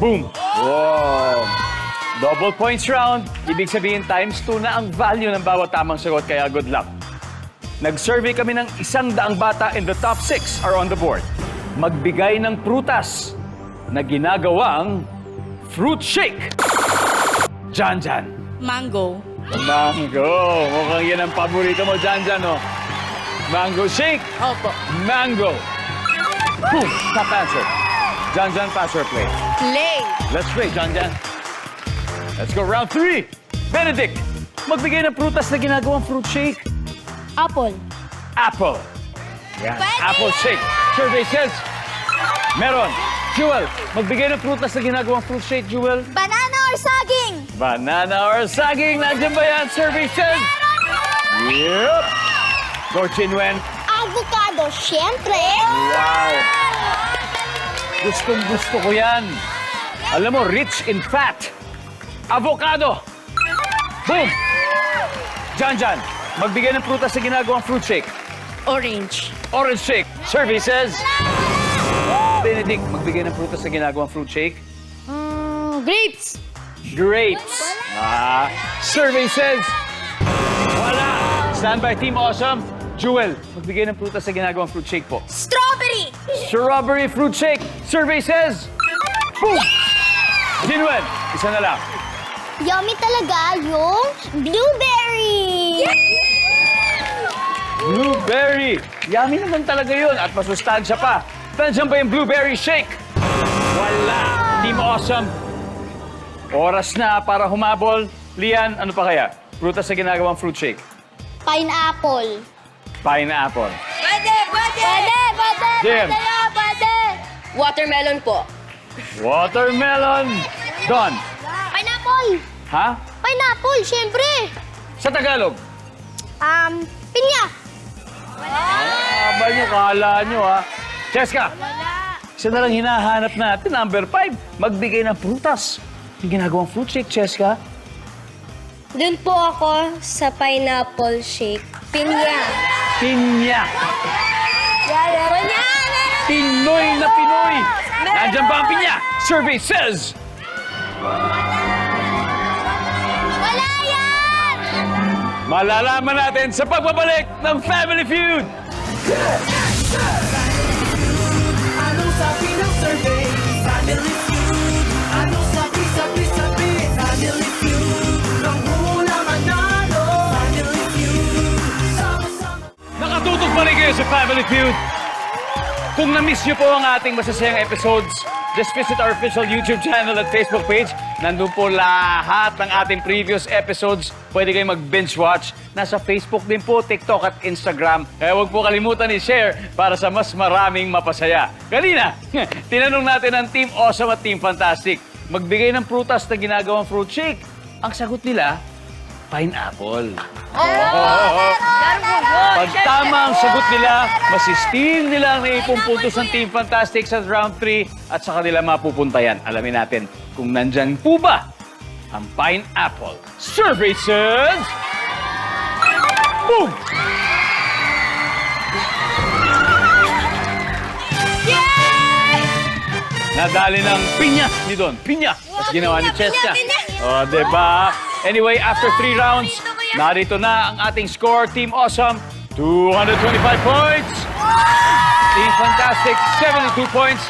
Boom! Wow! Double points round. Ibig sabihin, times 2 na ang value ng bawat tamang sagot, kaya good luck. Nag-survey kami ng 100 bata and the top 6 are on the board. Magbigay ng prutas na ginagawang fruit shake. Janjan. Mango. Mango. Mukhang yan ang paborito mo, Janjan, no? Mango shake. Opo. Mango. Boom. Top answer. Janjan, pass or play? Play. Let's play, Janjan. Let's go round 3. Benedict, magbigay ng prutas na ginagawang fruit shake. Apple. Apple. Yan. Pwede Apple yan! shake. Survey says. Meron. Jewel, magbigay ng prutas na ginagawang fruit shake, Jewel. Banana or saging? Banana or saging. Nandiyan ba yan? Survey says. Yep. Go, Chinwen. Avocado, syempre. Wow. Gustong gusto ko yan. Alam mo, rich in fat. Avocado. Boom. Janjan, magbigay ng prutas na ginagawang fruit shake. Orange. Orange shake. Survey says. Benedict, magbigay ng prutas na ginagawang fruit shake. Grapes. Grapes. Survey says. Wala. Stand by Team Awesome. Jewel, magbigay ng prutas na ginagawang fruit shake po. Strawberry. Strawberry fruit shake. Survey says. Boom. Jinwen, isa na lang. Yummy talaga yung blueberry. Blueberry. Yummy naman talaga yun at masustansya pa. Nandiyan ba yung blueberry shake? Wala. Team Awesome. Oras na para humabol. Lian, ano pa kaya? Prutas na ginagawang fruit shake. Pineapple. Pineapple. Pwede, pwede! Jim. Pwede. Watermelon po. Watermelon. Don. Pineapple. Ha? Pineapple, syempre. Sa Tagalog. Pinya. Ba nyo, kala nyo ha. Cheska. Isa na lang hinahanap natin. Number 5. Magbigay ng prutas. Yung ginagawang fruit shake, Cheska. Doon po ako sa pineapple shake. Pinya. Pinya. Pinoy na Pinoy. Nandiyan ba ang pinya? Survey says. Wala yan! Malalaman natin sa pagbabalik ng Family Feud. Anong sabi ng survey? Family Feud. Anong sabi? Family Feud. Nang hula manalo. Family Feud. Sama-sama. Nakatutok pa rin kayo sa Family Feud. Kung na-miss niyo po ang ating masasayang episodes, just visit our official YouTube channel at Facebook page. Nandun po lahat ng ating previous episodes. Pwede kayong mag-binge watch. Nasa Facebook din po, TikTok at Instagram. Kaya huwag po kalimutan i-share para sa mas maraming mapasaya. Kanina, tinanong natin ang Team Awesome at Team Fantastic. Magbigay ng prutas na ginagawang fruit shake. Ang sagot nila, pineapple. Pag tama ang sagot nila, masistil nila ang naipong puntos ng Team Fantastic sa round 3 at sa kanila mapupunta yan. Alamin natin kung nandyan po ba ang pineapple. Survey says... Boom! Nadali ng pinya ni Don. Pinya! At ginawa ni Cheska. O, diba? Anyway, after 3 rounds, narito na ang ating score. Team Awesome, 225 points. Team Fantastic, 72 points.